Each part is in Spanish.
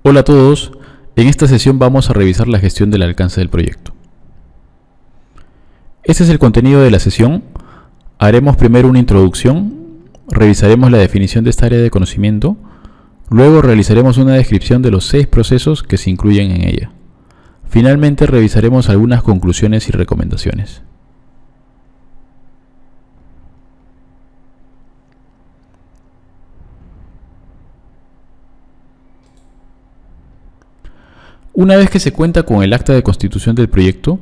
Hola a todos, en esta sesión vamos a revisar la gestión del alcance del proyecto. Este es el contenido de la sesión. Haremos primero una introducción, revisaremos la definición de esta área de conocimiento, luego realizaremos una descripción de los 6 procesos que se incluyen en ella. Finalmente revisaremos algunas conclusiones y recomendaciones. Una vez que se cuenta con el acta de constitución del proyecto,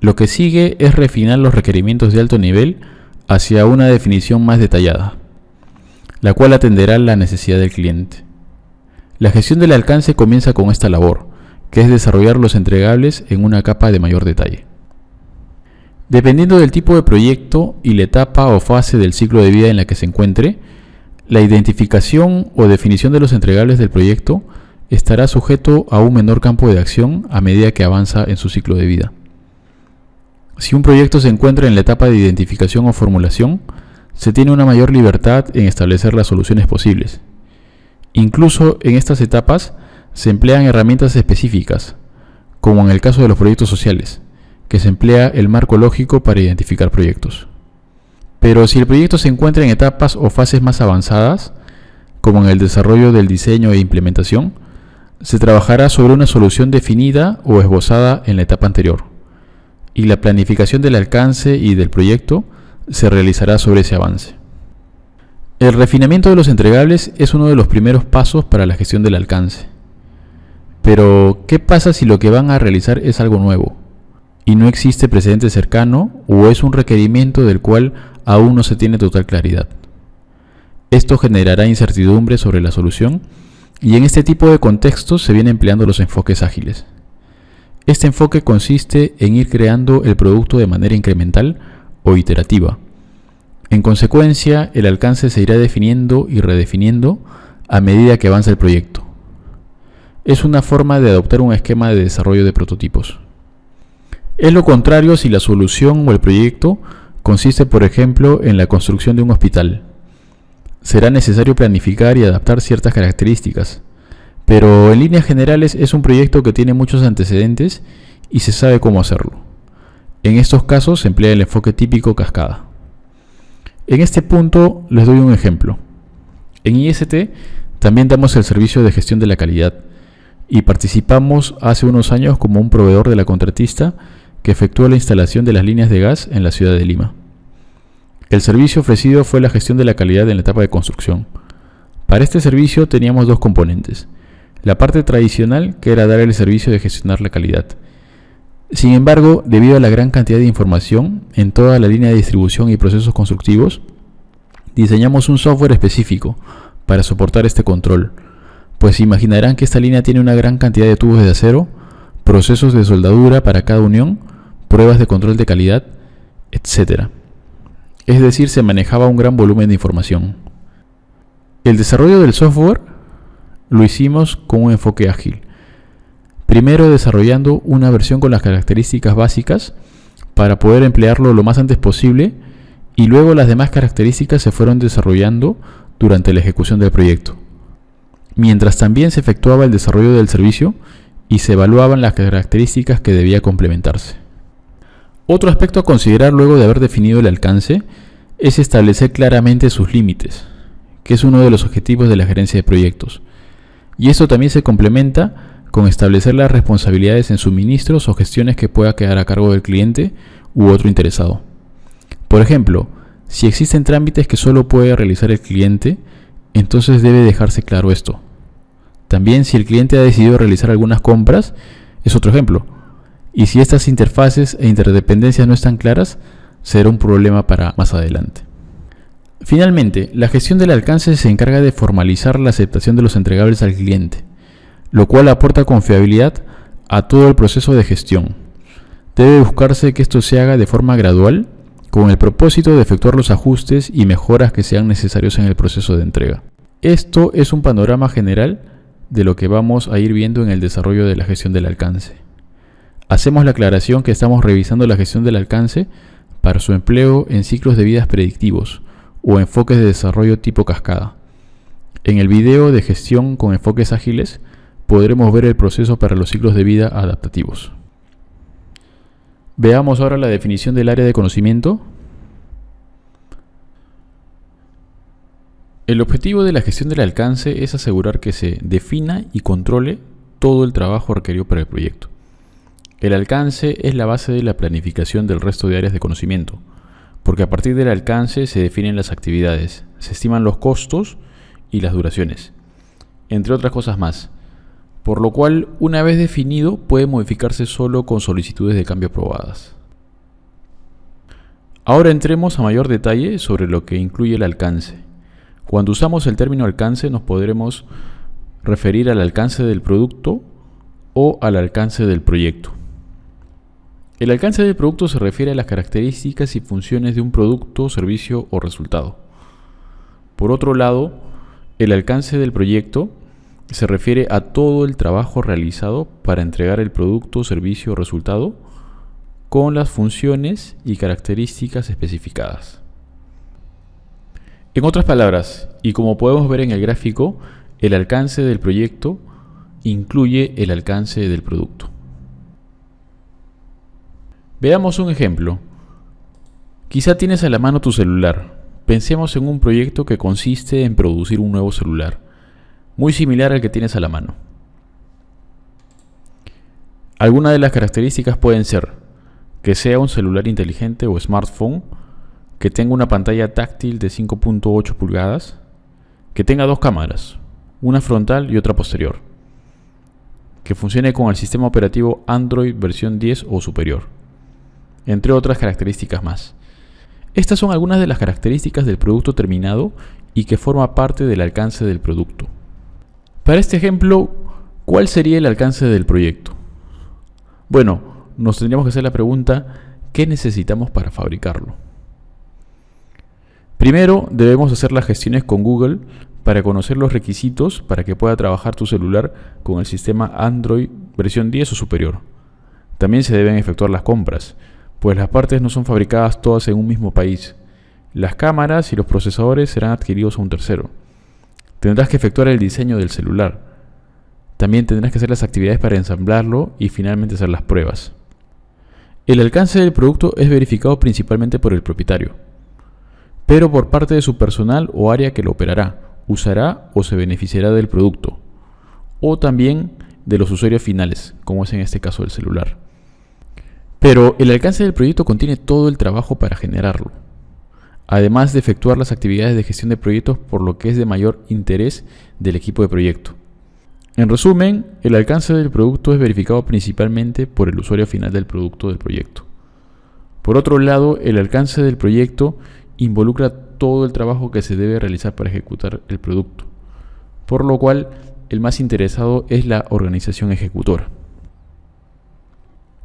lo que sigue es refinar los requerimientos de alto nivel hacia una definición más detallada, la cual atenderá la necesidad del cliente. La gestión del alcance comienza con esta labor, que es desarrollar los entregables en una capa de mayor detalle. Dependiendo del tipo de proyecto y la etapa o fase del ciclo de vida en la que se encuentre, la identificación o definición de los entregables del proyecto estará sujeto a un menor campo de acción a medida que avanza en su ciclo de vida. Si un proyecto se encuentra en la etapa de identificación o formulación, se tiene una mayor libertad en establecer las soluciones posibles. Incluso en estas etapas se emplean herramientas específicas, como en el caso de los proyectos sociales, que se emplea el marco lógico para identificar proyectos. Pero si el proyecto se encuentra en etapas o fases más avanzadas, como en el desarrollo del diseño e implementación, se trabajará sobre una solución definida o esbozada en la etapa anterior, y la planificación del alcance y del proyecto se realizará sobre ese avance. El refinamiento de los entregables es uno de los primeros pasos para la gestión del alcance. Pero, ¿qué pasa si lo que van a realizar es algo nuevo y no existe precedente cercano o es un requerimiento del cual aún no se tiene total claridad? Esto generará incertidumbre sobre la solución y en este tipo de contextos se vienen empleando los enfoques ágiles. Este enfoque consiste en ir creando el producto de manera incremental o iterativa. En consecuencia, el alcance se irá definiendo y redefiniendo a medida que avanza el proyecto. Es una forma de adoptar un esquema de desarrollo de prototipos. Es lo contrario si la solución o el proyecto consiste, por ejemplo, en la construcción de un hospital. Será necesario planificar y adaptar ciertas características, pero en líneas generales es un proyecto que tiene muchos antecedentes y se sabe cómo hacerlo. En estos casos se emplea el enfoque típico cascada. En este punto les doy un ejemplo. En IST también damos el servicio de gestión de la calidad y participamos hace unos años como un proveedor de la contratista que efectúa la instalación de las líneas de gas en la ciudad de Lima. El servicio ofrecido fue la gestión de la calidad en la etapa de construcción. Para este servicio teníamos 2 componentes. La parte tradicional, que era dar el servicio de gestionar la calidad. Sin embargo, debido a la gran cantidad de información en toda la línea de distribución y procesos constructivos, diseñamos un software específico para soportar este control, pues imaginarán que esta línea tiene una gran cantidad de tubos de acero, procesos de soldadura para cada unión, pruebas de control de calidad, etc. Es decir, se manejaba un gran volumen de información. El desarrollo del software lo hicimos con un enfoque ágil. Primero desarrollando una versión con las características básicas para poder emplearlo lo más antes posible y luego las demás características se fueron desarrollando durante la ejecución del proyecto. Mientras también se efectuaba el desarrollo del servicio y se evaluaban las características que debía complementarse. Otro aspecto a considerar luego de haber definido el alcance es establecer claramente sus límites, que es uno de los objetivos de la gerencia de proyectos. Y esto también se complementa con establecer las responsabilidades en suministros o gestiones que pueda quedar a cargo del cliente u otro interesado. Por ejemplo, si existen trámites que solo puede realizar el cliente, entonces debe dejarse claro esto. También si el cliente ha decidido realizar algunas compras, es otro ejemplo. Y si estas interfaces e interdependencias no están claras, será un problema para más adelante. Finalmente, la gestión del alcance se encarga de formalizar la aceptación de los entregables al cliente, lo cual aporta confiabilidad a todo el proceso de gestión. Debe buscarse que esto se haga de forma gradual, con el propósito de efectuar los ajustes y mejoras que sean necesarios en el proceso de entrega. Esto es un panorama general de lo que vamos a ir viendo en el desarrollo de la gestión del alcance. Hacemos la aclaración que estamos revisando la gestión del alcance para su empleo en ciclos de vidas predictivos o enfoques de desarrollo tipo cascada. En el video de gestión con enfoques ágiles podremos ver el proceso para los ciclos de vida adaptativos. Veamos ahora la definición del área de conocimiento. El objetivo de la gestión del alcance es asegurar que se defina y controle todo el trabajo requerido para el proyecto. El alcance es la base de la planificación del resto de áreas de conocimiento, porque a partir del alcance se definen las actividades, se estiman los costos y las duraciones, entre otras cosas más, por lo cual, una vez definido, puede modificarse solo con solicitudes de cambio aprobadas. Ahora entremos a mayor detalle sobre lo que incluye el alcance. Cuando usamos el término alcance nos podremos referir al alcance del producto o al alcance del proyecto. El alcance del producto se refiere a las características y funciones de un producto, servicio o resultado. Por otro lado, el alcance del proyecto se refiere a todo el trabajo realizado para entregar el producto, servicio o resultado con las funciones y características especificadas. En otras palabras, y como podemos ver en el gráfico, el alcance del proyecto incluye el alcance del producto. Veamos un ejemplo. Quizá tienes a la mano tu celular. Pensemos en un proyecto que consiste en producir un nuevo celular, muy similar al que tienes a la mano. Algunas de las características pueden ser que sea un celular inteligente o smartphone, que tenga una pantalla táctil de 5.8 pulgadas, que tenga dos cámaras, una frontal y otra posterior, que funcione con el sistema operativo Android versión 10 o superior, entre otras características más. Estas son algunas de las características del producto terminado y que forma parte del alcance del producto. Para este ejemplo, ¿cuál sería el alcance del proyecto? Bueno, nos tendríamos que hacer la pregunta, ¿qué necesitamos para fabricarlo? Primero, debemos hacer las gestiones con Google para conocer los requisitos para que pueda trabajar tu celular con el sistema Android versión 10 o superior. También se deben efectuar las compras, pues las partes no son fabricadas todas en un mismo país. Las cámaras y los procesadores serán adquiridos a un tercero. Tendrás que efectuar el diseño del celular. También tendrás que hacer las actividades para ensamblarlo y finalmente hacer las pruebas. El alcance del producto es verificado principalmente por el propietario, pero por parte de su personal o área que lo operará, usará o se beneficiará del producto, o también de los usuarios finales, como es en este caso el celular. Pero el alcance del proyecto contiene todo el trabajo para generarlo, además de efectuar las actividades de gestión de proyectos, por lo que es de mayor interés del equipo de proyecto. En resumen, el alcance del producto es verificado principalmente por el usuario final del producto del proyecto. Por otro lado, el alcance del proyecto involucra todo el trabajo que se debe realizar para ejecutar el producto, por lo cual el más interesado es la organización ejecutora.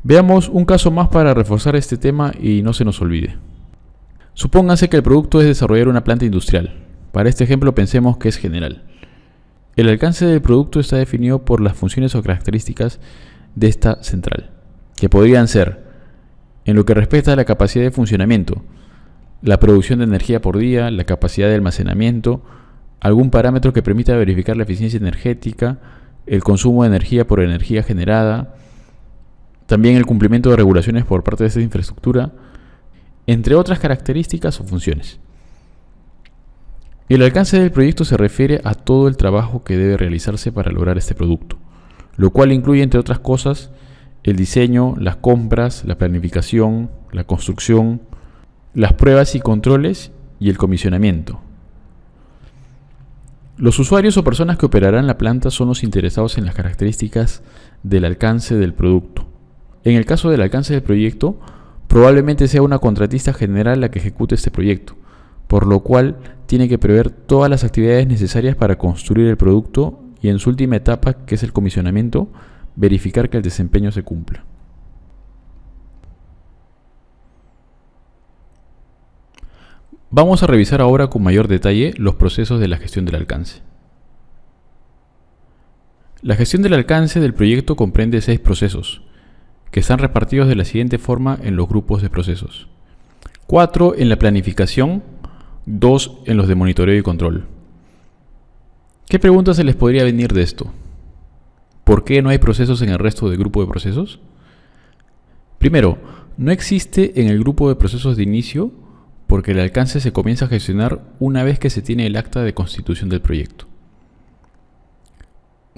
Veamos un caso más para reforzar este tema y no se nos olvide. Supóngase que el producto es desarrollar una planta industrial. Para este ejemplo pensemos que es general. El alcance del producto está definido por las funciones o características de esta central, que podrían ser, en lo que respecta a la capacidad de funcionamiento, la producción de energía por día, la capacidad de almacenamiento, algún parámetro que permita verificar la eficiencia energética, el consumo de energía por energía generada, también el cumplimiento de regulaciones por parte de esta infraestructura, entre otras características o funciones. El alcance del proyecto se refiere a todo el trabajo que debe realizarse para lograr este producto, lo cual incluye, entre otras cosas, el diseño, las compras, la planificación, la construcción, las pruebas y controles y el comisionamiento. Los usuarios o personas que operarán la planta son los interesados en las características del alcance del producto. En el caso del alcance del proyecto, probablemente sea una contratista general la que ejecute este proyecto, por lo cual tiene que prever todas las actividades necesarias para construir el producto y, en su última etapa, que es el comisionamiento, verificar que el desempeño se cumpla. Vamos a revisar ahora con mayor detalle los procesos de la gestión del alcance. La gestión del alcance del proyecto comprende 6 procesos, que están repartidos de la siguiente forma en los grupos de procesos: 4 en la planificación, 2 en los de monitoreo y control. ¿Qué preguntas se les podría venir de esto? ¿por qué no hay procesos en el resto del grupo de procesos? Primero, no existe en el grupo de procesos de inicio porque el alcance se comienza a gestionar una vez que se tiene el acta de constitución del proyecto.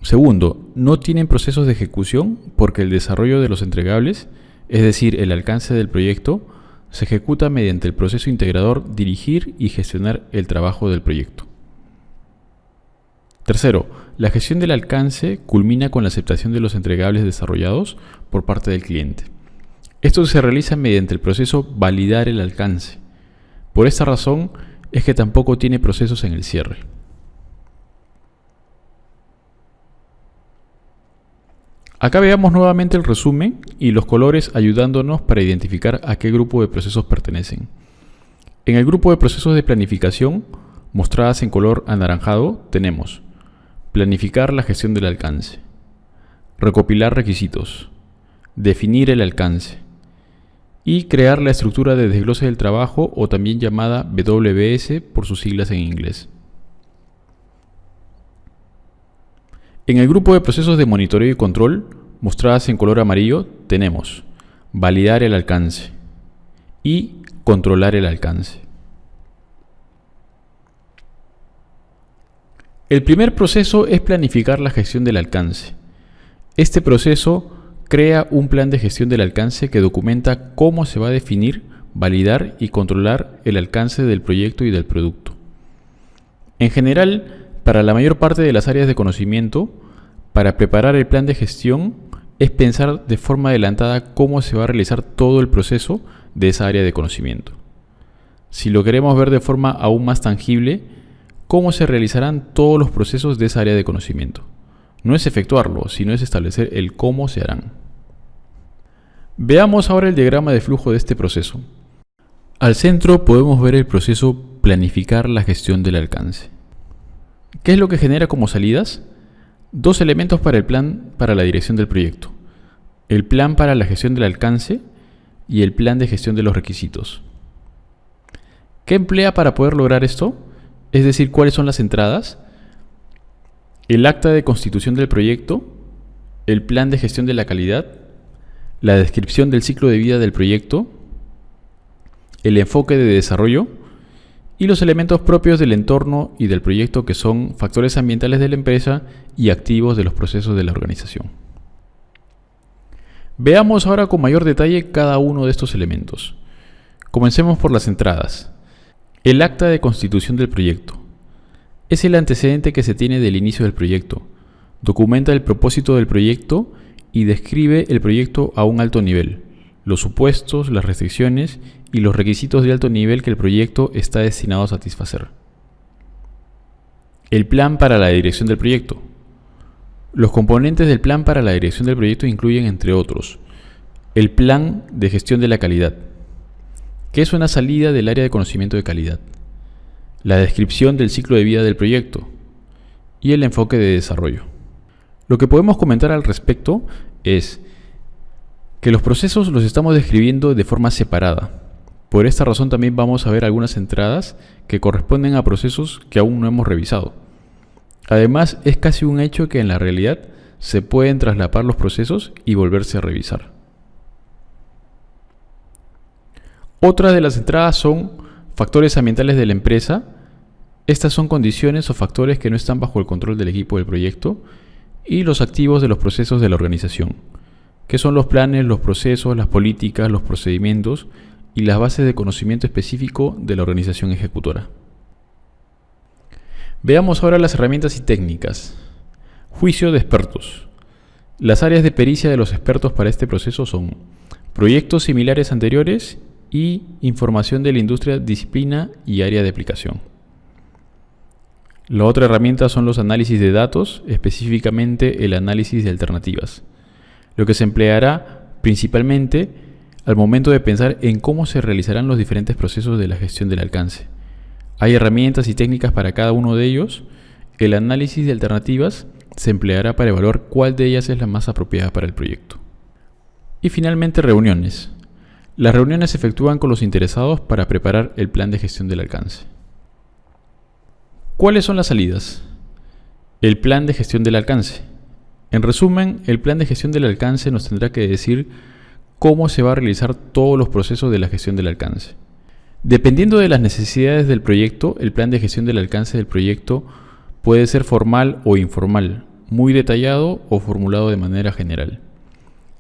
Segundo, no tienen procesos de ejecución porque el desarrollo de los entregables, es decir, el alcance del proyecto, se ejecuta mediante el proceso integrador dirigir y gestionar el trabajo del proyecto. Tercero, la gestión del alcance culmina con la aceptación de los entregables desarrollados por parte del cliente. Esto se realiza mediante el proceso validar el alcance. Por esta razón es que tampoco tiene procesos en el cierre. Acá veamos nuevamente el resumen y los colores ayudándonos para identificar a qué grupo de procesos pertenecen. En el grupo de procesos de planificación, mostradas en color anaranjado, tenemos planificar la gestión del alcance, recopilar requisitos, definir el alcance y crear la estructura de desglose del trabajo o también llamada WBS por sus siglas en inglés. En el grupo de procesos de monitoreo y control, mostradas en color amarillo, tenemos validar el alcance y controlar el alcance. El primer proceso es planificar la gestión del alcance. Este proceso crea un plan de gestión del alcance que documenta cómo se va a definir, validar y controlar el alcance del proyecto y del producto. En general, para la mayor parte de las áreas de conocimiento, para preparar el plan de gestión es pensar de forma adelantada cómo se va a realizar todo el proceso de esa área de conocimiento. Si lo queremos ver de forma aún más tangible, cómo se realizarán todos los procesos de esa área de conocimiento. No es efectuarlo, sino es establecer el cómo se harán. Veamos ahora el diagrama de flujo de este proceso. Al centro podemos ver el proceso planificar la gestión del alcance. ¿Qué es lo que genera como salidas? Dos elementos para el plan para la dirección del proyecto. El plan para la gestión del alcance y el plan de gestión de los requisitos. ¿Qué emplea para poder lograr esto? Es decir, ¿cuáles son las entradas? El acta de constitución del proyecto, el plan de gestión de la calidad, la descripción del ciclo de vida del proyecto, el enfoque de desarrollo y los elementos propios del entorno y del proyecto que son factores ambientales de la empresa y activos de los procesos de la organización. Veamos ahora con mayor detalle cada uno de estos elementos. Comencemos por las entradas. El acta de constitución del proyecto. Es el antecedente que se tiene del inicio del proyecto. Documenta el propósito del proyecto y describe el proyecto a un alto nivel, los supuestos, las restricciones y los requisitos de alto nivel que el proyecto está destinado a satisfacer. El plan para la dirección del proyecto. Los componentes del plan para la dirección del proyecto incluyen, entre otros, el plan de gestión de la calidad, que es una salida del área de conocimiento de calidad, la descripción del ciclo de vida del proyecto y el enfoque de desarrollo. Lo que podemos comentar al respecto es que los procesos los estamos describiendo de forma separada. Por esta razón también vamos a ver algunas entradas que corresponden a procesos que aún no hemos revisado. Además, es casi un hecho que en la realidad se pueden traslapar los procesos y volverse a revisar. Otras de las entradas son factores ambientales de la empresa. Estas son condiciones o factores que no están bajo el control del equipo del proyecto, y los activos de los procesos de la organización, que son los planes, los procesos, las políticas, los procedimientos y las bases de conocimiento específico de la organización ejecutora. Veamos ahora las herramientas y técnicas. Juicio de expertos. Las áreas de pericia de los expertos para este proceso son proyectos similares anteriores y información de la industria, disciplina y área de aplicación. La otra herramienta son los análisis de datos, específicamente el análisis de alternativas, lo que se empleará principalmente al momento de pensar en cómo se realizarán los diferentes procesos de la gestión del alcance. Hay herramientas y técnicas para cada uno de ellos. El análisis de alternativas se empleará para evaluar cuál de ellas es la más apropiada para el proyecto. Y finalmente, reuniones. Las reuniones se efectúan con los interesados para preparar el plan de gestión del alcance. ¿Cuáles son las salidas? El plan de gestión del alcance. En resumen, el plan de gestión del alcance nos tendrá que decir cómo se va a realizar todos los procesos de la gestión del alcance. Dependiendo de las necesidades del proyecto, el plan de gestión del alcance del proyecto puede ser formal o informal, muy detallado o formulado de manera general.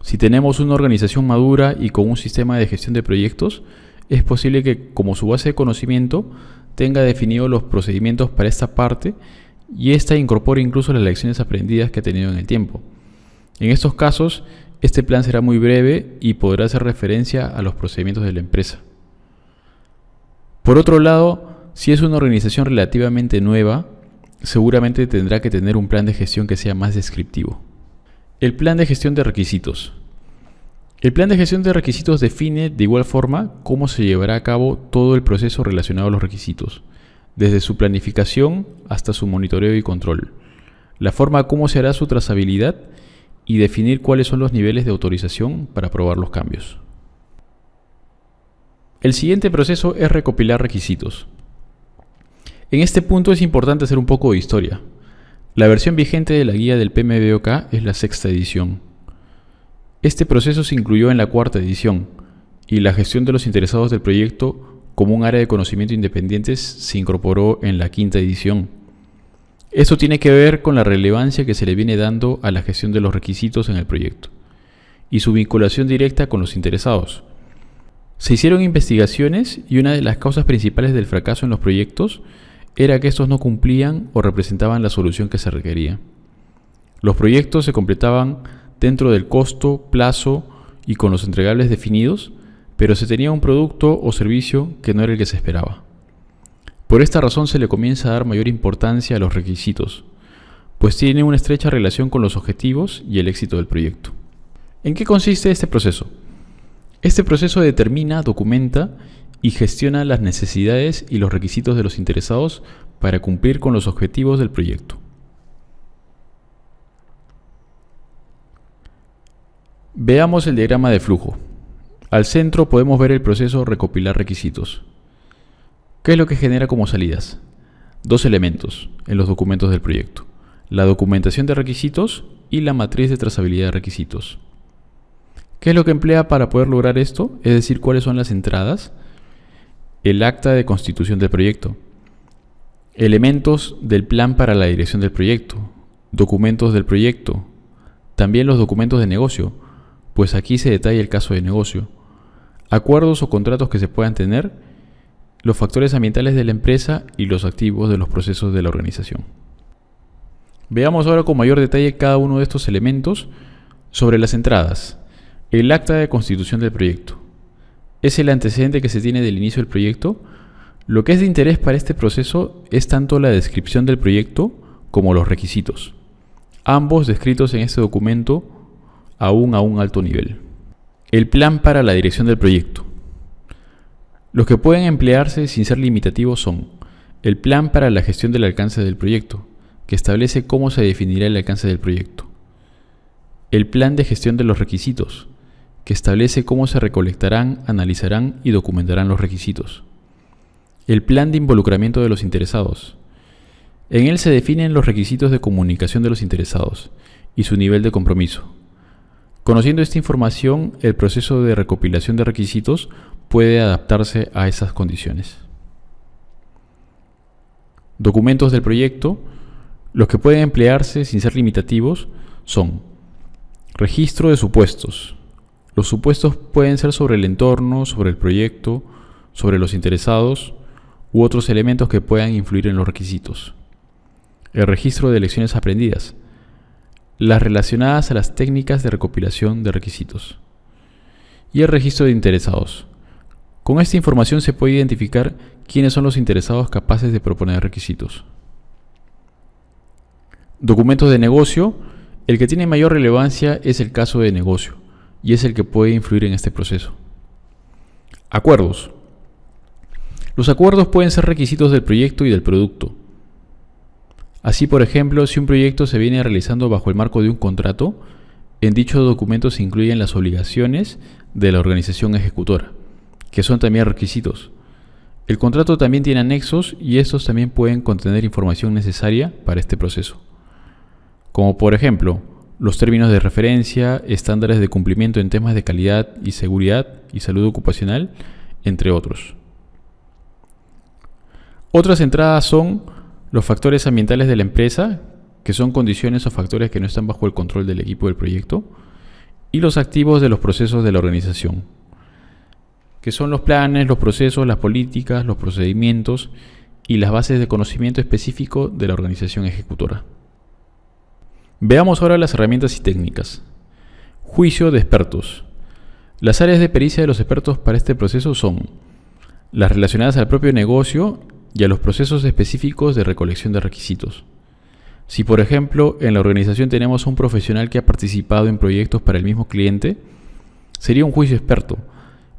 Si tenemos una organización madura y con un sistema de gestión de proyectos, es posible que, como su base de conocimiento, tenga definidos los procedimientos para esta parte y ésta incorpore incluso las lecciones aprendidas que ha tenido en el tiempo. En estos casos, este plan será muy breve y podrá hacer referencia a los procedimientos de la empresa. Por otro lado, si es una organización relativamente nueva, seguramente tendrá que tener un plan de gestión que sea más descriptivo. El plan de gestión de requisitos. El plan de gestión de requisitos define de igual forma cómo se llevará a cabo todo el proceso relacionado a los requisitos, desde su planificación hasta su monitoreo y control, la forma como se hará su trazabilidad y definir cuáles son los niveles de autorización para aprobar los cambios. El siguiente proceso es recopilar requisitos. En este punto es importante hacer un poco de historia. La versión vigente de la guía del PMBOK es la 6ª edición. Este proceso se incluyó en la 4ª edición y la gestión de los interesados del proyecto como un área de conocimiento independientes se incorporó en la 5ª edición. Esto tiene que ver con la relevancia que se le viene dando a la gestión de los requisitos en el proyecto y su vinculación directa con los interesados. Se hicieron investigaciones y una de las causas principales del fracaso en los proyectos era que estos no cumplían o representaban la solución que se requería. Los proyectos se completaban dentro del costo, plazo y con los entregables definidos, pero se tenía un producto o servicio que no era el que se esperaba. Por esta razón se le comienza a dar mayor importancia a los requisitos, pues tiene una estrecha relación con los objetivos y el éxito del proyecto. ¿En qué consiste este proceso? Este proceso determina, documenta y gestiona las necesidades y los requisitos de los interesados para cumplir con los objetivos del proyecto. Veamos el diagrama de flujo. Al centro podemos ver el proceso recopilar requisitos. ¿Qué es lo que genera como salidas? Dos elementos en los documentos del proyecto: la documentación de requisitos y la matriz de trazabilidad de requisitos. ¿Qué es lo que emplea para poder lograr esto? Es decir, ¿cuáles son las entradas? El acta de constitución del proyecto, elementos del plan para la dirección del proyecto, documentos del proyecto, también los documentos de negocio, pues aquí se detalla el caso de negocio, acuerdos o contratos que se puedan tener, los factores ambientales de la empresa y los activos de los procesos de la organización. Veamos ahora con mayor detalle cada uno de estos elementos. Sobre las entradas, el acta de constitución del proyecto. Es el antecedente que se tiene del inicio del proyecto. Lo que es de interés para este proceso es tanto la descripción del proyecto como los requisitos, ambos descritos en este documento aún a un alto nivel. El plan para la dirección del proyecto. Los que pueden emplearse sin ser limitativos son el plan para la gestión del alcance del proyecto, que establece cómo se definirá el alcance del proyecto. El plan de gestión de los requisitos, que establece cómo se recolectarán, analizarán y documentarán los requisitos. El plan de involucramiento de los interesados. En él se definen los requisitos de comunicación de los interesados y su nivel de compromiso. Conociendo esta información, el proceso de recopilación de requisitos puede adaptarse a esas condiciones. Documentos del proyecto. Los que pueden emplearse sin ser limitativos son registro de supuestos. Los supuestos pueden ser sobre el entorno, sobre el proyecto, sobre los interesados u otros elementos que puedan influir en los requisitos. El registro de lecciones aprendidas, las relacionadas a las técnicas de recopilación de requisitos. Y el registro de interesados. Con esta información se puede identificar quiénes son los interesados capaces de proponer requisitos. Documentos de negocio. El que tiene mayor relevancia es el caso de negocio y es el que puede influir en este proceso. Acuerdos. Los acuerdos pueden ser requisitos del proyecto y del producto. Así, por ejemplo, si un proyecto se viene realizando bajo el marco de un contrato, en dicho documento se incluyen las obligaciones de la organización ejecutora, que son también requisitos. El contrato también tiene anexos y estos también pueden contener información necesaria para este proceso, como por ejemplo los términos de referencia, estándares de cumplimiento en temas de calidad y seguridad y salud ocupacional, entre otros. Otras entradas son los factores ambientales de la empresa, que son condiciones o factores que no están bajo el control del equipo del proyecto, y los activos de los procesos de la organización, que son los planes, los procesos, las políticas, los procedimientos y las bases de conocimiento específico de la organización ejecutora. Veamos ahora las herramientas y técnicas. Juicio de expertos. Las áreas de pericia de los expertos para este proceso son las relacionadas al propio negocio y a los procesos específicos de recolección de requisitos. Si, por ejemplo, en la organización tenemos a un profesional que ha participado en proyectos para el mismo cliente, sería un juicio experto,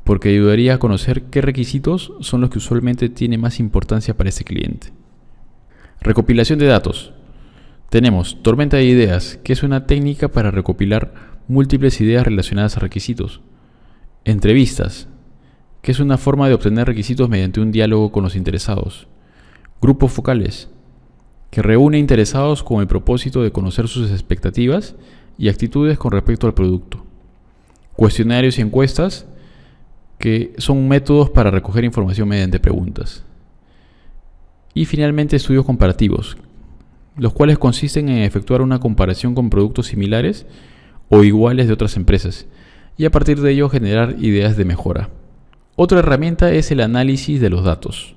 porque ayudaría a conocer qué requisitos son los que usualmente tienen más importancia para ese cliente. Recopilación de datos. Tenemos tormenta de ideas, que es una técnica para recopilar múltiples ideas relacionadas a requisitos. Entrevistas, que es una forma de obtener requisitos mediante un diálogo con los interesados. Grupos focales, que reúne interesados con el propósito de conocer sus expectativas y actitudes con respecto al producto. Cuestionarios y encuestas, que son métodos para recoger información mediante preguntas. Y finalmente estudios comparativos, los cuales consisten en efectuar una comparación con productos similares o iguales de otras empresas, y a partir de ello generar ideas de mejora. Otra herramienta es el análisis de los datos,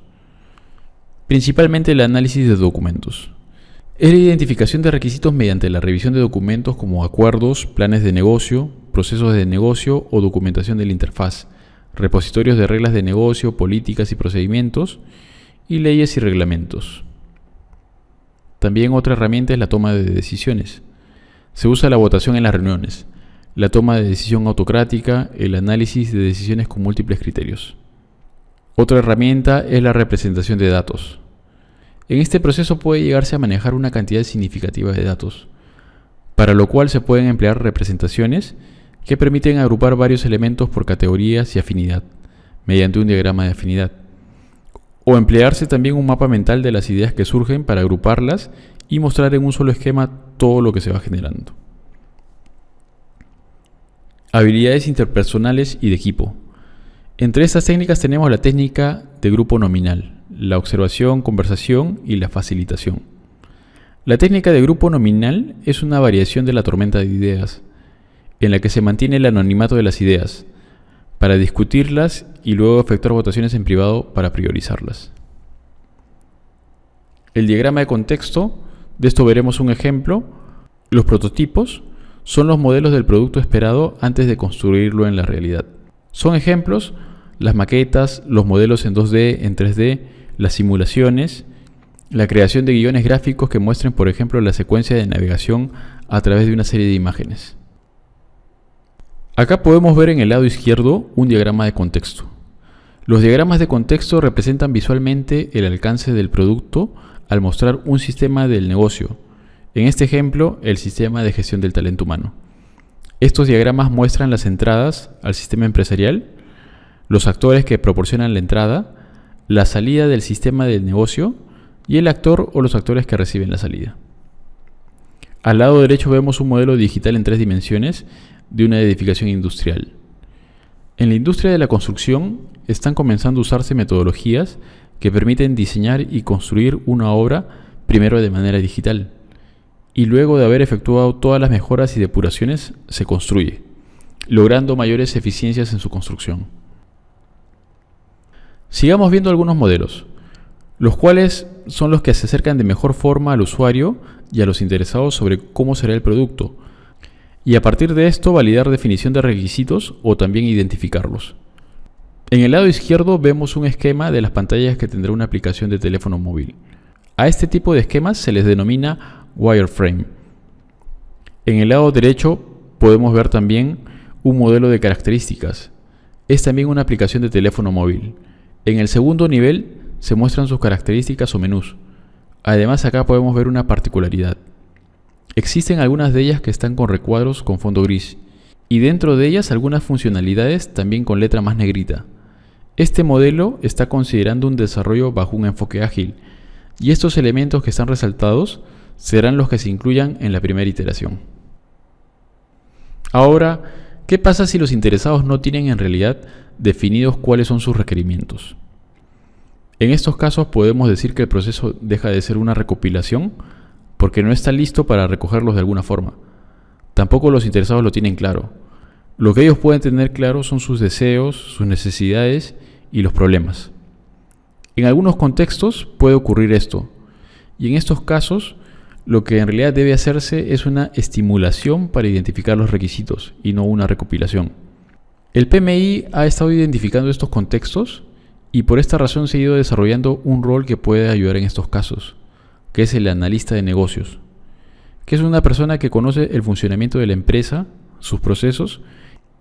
principalmente el análisis de documentos. Es la identificación de requisitos mediante la revisión de documentos como acuerdos, planes de negocio, procesos de negocio o documentación de la interfaz, repositorios de reglas de negocio, políticas y procedimientos, y leyes y reglamentos. También otra herramienta es la toma de decisiones. Se usa la votación en las reuniones, la toma de decisión autocrática, el análisis de decisiones con múltiples criterios. Otra herramienta es la representación de datos. En este proceso puede llegarse a manejar una cantidad significativa de datos, para lo cual se pueden emplear representaciones que permiten agrupar varios elementos por categorías y afinidad, mediante un diagrama de afinidad. O emplearse también un mapa mental de las ideas que surgen para agruparlas y mostrar en un solo esquema todo lo que se va generando. Habilidades interpersonales y de equipo. Entre estas técnicas tenemos la técnica de grupo nominal, la observación, conversación y la facilitación. La técnica de grupo nominal es una variación de la tormenta de ideas, en la que se mantiene el anonimato de las ideas, para discutirlas y luego efectuar votaciones en privado para priorizarlas. El diagrama de contexto, de esto veremos un ejemplo. Los prototipos son los modelos del producto esperado antes de construirlo en la realidad. Son ejemplos las maquetas, los modelos en 2D, en 3D, las simulaciones, la creación de guiones gráficos que muestren, por ejemplo, la secuencia de navegación a través de una serie de imágenes. Acá podemos ver en el lado izquierdo un diagrama de contexto. Los diagramas de contexto representan visualmente el alcance del producto al mostrar un sistema del negocio. En este ejemplo, el sistema de gestión del talento humano. Estos diagramas muestran las entradas al sistema empresarial, los actores que proporcionan la entrada, la salida del sistema del negocio y el actor o los actores que reciben la salida. Al lado derecho vemos un modelo digital en 3 dimensiones de una edificación industrial. En la industria de la construcción están comenzando a usarse metodologías que permiten diseñar y construir una obra primero de manera digital y luego de haber efectuado todas las mejoras y depuraciones se construye, logrando mayores eficiencias en su construcción. Sigamos viendo algunos modelos, los cuales son los que se acercan de mejor forma al usuario y a los interesados sobre cómo será el producto, y a partir de esto validar definición de requisitos o también identificarlos. En el lado izquierdo vemos un esquema de las pantallas que tendrá una aplicación de teléfono móvil. A este tipo de esquemas se les denomina wireframe. En el lado derecho podemos ver también un modelo de características. Es también una aplicación de teléfono móvil. En el segundo nivel se muestran sus características o menús. Además acá podemos ver una particularidad. Existen algunas de ellas que están con recuadros con fondo gris y dentro de ellas algunas funcionalidades también con letra más negrita. Este modelo está considerando un desarrollo bajo un enfoque ágil y estos elementos que están resaltados serán los que se incluyan en la primera iteración. Ahora, ¿qué pasa si los interesados no tienen en realidad definidos cuáles son sus requerimientos? En estos casos podemos decir que el proceso deja de ser una recopilación porque no está listo para recogerlos de alguna forma. Tampoco los interesados lo tienen claro. Lo que ellos pueden tener claro son sus deseos, sus necesidades y los problemas. En algunos contextos puede ocurrir esto, y en estos casos lo que en realidad debe hacerse es una estimulación para identificar los requisitos y no una recopilación. El PMI ha estado identificando estos contextos y por esta razón se ha ido desarrollando un rol que puede ayudar en estos casos, que es el analista de negocios, que es una persona que conoce el funcionamiento de la empresa, sus procesos,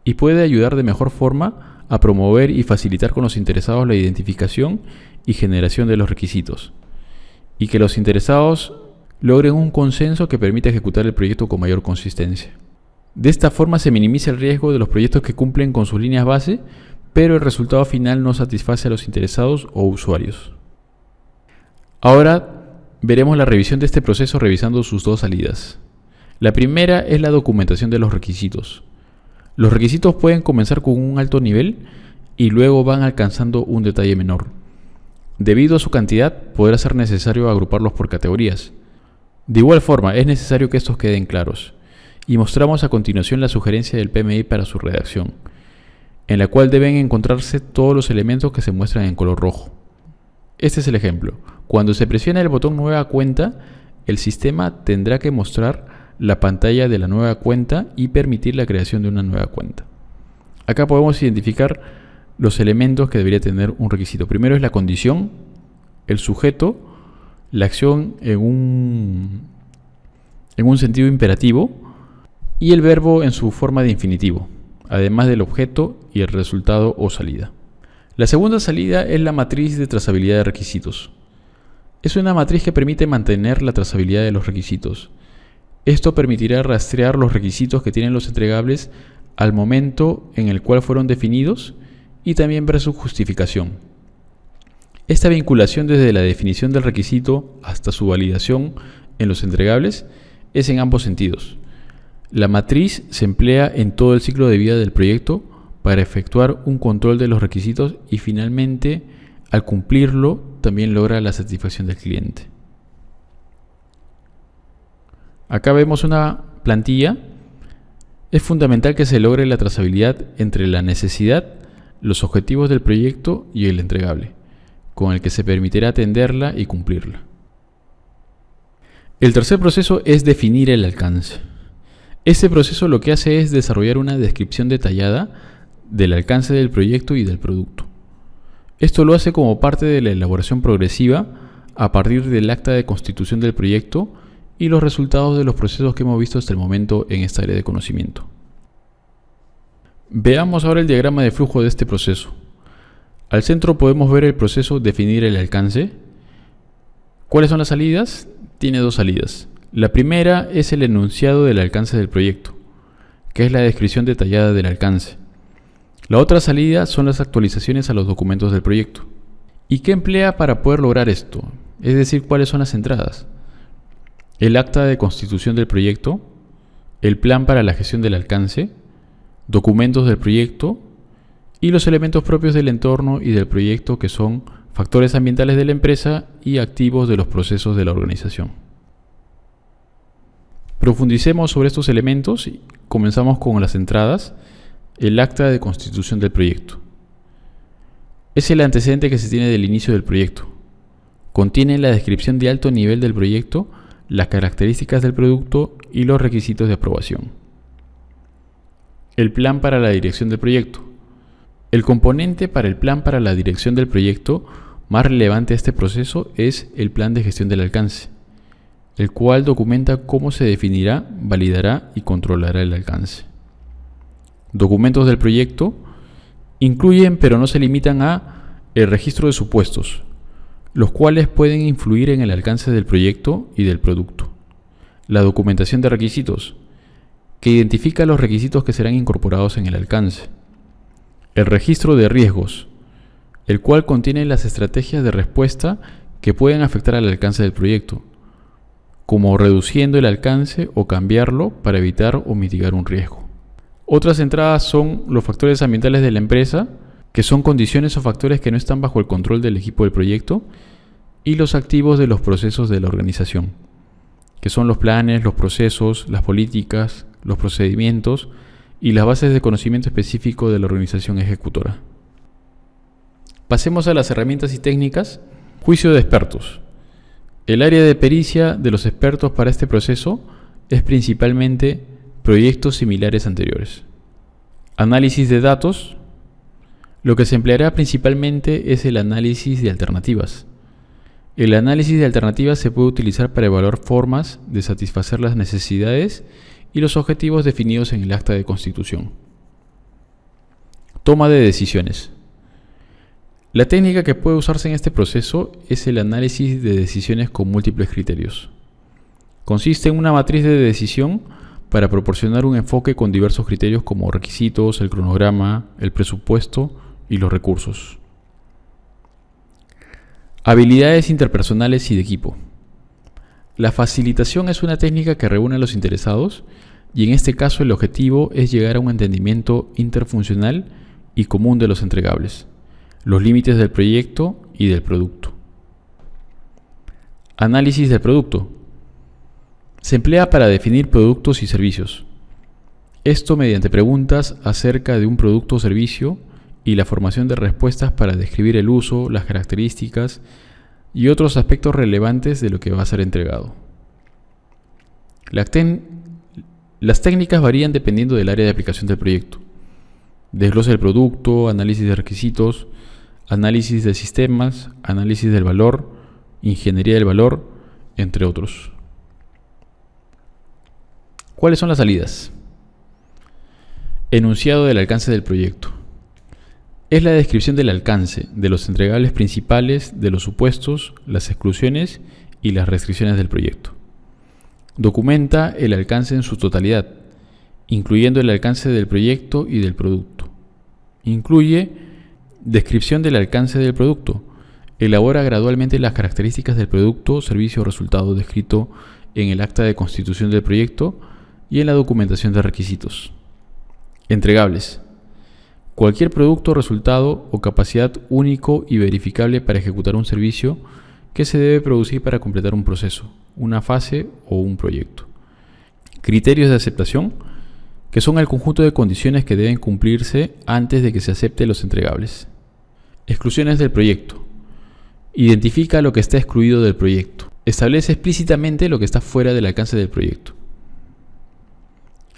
y puede ayudar de mejor forma a promover y facilitar con los interesados la identificación y generación de los requisitos, y que los interesados logren un consenso que permita ejecutar el proyecto con mayor consistencia. De esta forma se minimiza el riesgo de los proyectos que cumplen con sus líneas base, pero el resultado final no satisface a los interesados o usuarios. Ahora veremos la revisión de este proceso revisando sus dos salidas. La primera es la documentación de los requisitos. Los requisitos pueden comenzar con un alto nivel y luego van alcanzando un detalle menor. Debido a su cantidad, podrá ser necesario agruparlos por categorías. De igual forma, es necesario que estos queden claros, y mostramos a continuación la sugerencia del PMI para su redacción, en la cual deben encontrarse todos los elementos que se muestran en color rojo. Este es el ejemplo. Cuando se presiona el botón Nueva cuenta, el sistema tendrá que mostrar la pantalla de la nueva cuenta y permitir la creación de una nueva cuenta. Acá podemos identificar los elementos que debería tener un requisito. Primero es la condición, el sujeto, la acción en un sentido imperativo y el verbo en su forma de infinitivo, además del objeto y el resultado o salida. La segunda salida es la matriz de trazabilidad de requisitos. Es una matriz que permite mantener la trazabilidad de los requisitos. Esto permitirá rastrear los requisitos que tienen los entregables al momento en el cual fueron definidos y también ver su justificación. Esta vinculación desde la definición del requisito hasta su validación en los entregables es en ambos sentidos. La matriz se emplea en todo el ciclo de vida del proyecto para efectuar un control de los requisitos y finalmente, al cumplirlo, también logra la satisfacción del cliente. Acá vemos una plantilla. Es fundamental que se logre la trazabilidad entre la necesidad, los objetivos del proyecto y el entregable, con el que se permitirá atenderla y cumplirla. El tercer proceso es definir el alcance. Este proceso lo que hace es desarrollar una descripción detallada del alcance del proyecto y del producto. Esto lo hace como parte de la elaboración progresiva a partir del acta de constitución del proyecto y los resultados de los procesos que hemos visto hasta el momento en esta área de conocimiento. Veamos ahora el diagrama de flujo de este proceso. Al centro podemos ver el proceso definir el alcance. ¿Cuáles son las salidas? Tiene dos salidas. La primera es el enunciado del alcance del proyecto, que es la descripción detallada del alcance. La otra salida son las actualizaciones a los documentos del proyecto. ¿Y qué emplea para poder lograr esto? Es decir, ¿cuáles son las entradas? El acta de constitución del proyecto, el plan para la gestión del alcance, documentos del proyecto y los elementos propios del entorno y del proyecto, que son factores ambientales de la empresa y activos de los procesos de la organización. Profundicemos sobre estos elementos y comenzamos con las entradas. El acta de constitución del proyecto es el antecedente que se tiene del inicio del proyecto. Contiene la descripción de alto nivel del proyecto, las características del producto y los requisitos de aprobación. El plan para la dirección del proyecto. El componente para el plan para la dirección del proyecto más relevante a este proceso es el plan de gestión del alcance, el cual documenta cómo se definirá, validará y controlará el alcance. Documentos del proyecto incluyen, pero no se limitan a, el registro de supuestos, los cuales pueden influir en el alcance del proyecto y del producto. La documentación de requisitos, que identifica los requisitos que serán incorporados en el alcance. El registro de riesgos, el cual contiene las estrategias de respuesta que pueden afectar al alcance del proyecto, como reduciendo el alcance o cambiarlo para evitar o mitigar un riesgo. Otras entradas son los factores ambientales de la empresa, que son condiciones o factores que no están bajo el control del equipo del proyecto, y los activos de los procesos de la organización, que son los planes, los procesos, las políticas, los procedimientos y las bases de conocimiento específico de la organización ejecutora. Pasemos a las herramientas y técnicas. Juicio de expertos. El área de pericia de los expertos para este proceso es principalmente proyectos similares anteriores. Análisis de datos. Lo que se empleará principalmente es el análisis de alternativas. El análisis de alternativas se puede utilizar para evaluar formas de satisfacer las necesidades y los objetivos definidos en el acta de constitución. Toma de decisiones. La técnica que puede usarse en este proceso es el análisis de decisiones con múltiples criterios. Consiste en una matriz de decisión para proporcionar un enfoque con diversos criterios como requisitos, el cronograma, el presupuesto y los recursos. Habilidades interpersonales y de equipo. La facilitación es una técnica que reúne a los interesados y en este caso el objetivo es llegar a un entendimiento interfuncional y común de los entregables, los límites del proyecto y del producto. Análisis del producto. Se emplea para definir productos y servicios. Esto mediante preguntas acerca de un producto o servicio y la formación de respuestas para describir el uso, las características y otros aspectos relevantes de lo que va a ser entregado. Las técnicas varían dependiendo del área de aplicación del proyecto. Desglose del producto, análisis de requisitos, análisis de sistemas, análisis del valor, ingeniería del valor, entre otros. ¿Cuáles son las salidas? Enunciado del alcance del proyecto. Es la descripción del alcance, de los entregables principales, de los supuestos, las exclusiones y las restricciones del proyecto. Documenta el alcance en su totalidad, incluyendo el alcance del proyecto y del producto. Incluye descripción del alcance del producto. Elabora gradualmente las características del producto, servicio o resultado descrito en el acta de constitución del proyecto y en la documentación de requisitos. Entregables. Cualquier producto, resultado o capacidad único y verificable para ejecutar un servicio que se debe producir para completar un proceso, una fase o un proyecto. Criterios de aceptación, que son el conjunto de condiciones que deben cumplirse antes de que se acepte los entregables. Exclusiones del proyecto. Identifica lo que está excluido del proyecto. Establece explícitamente lo que está fuera del alcance del proyecto.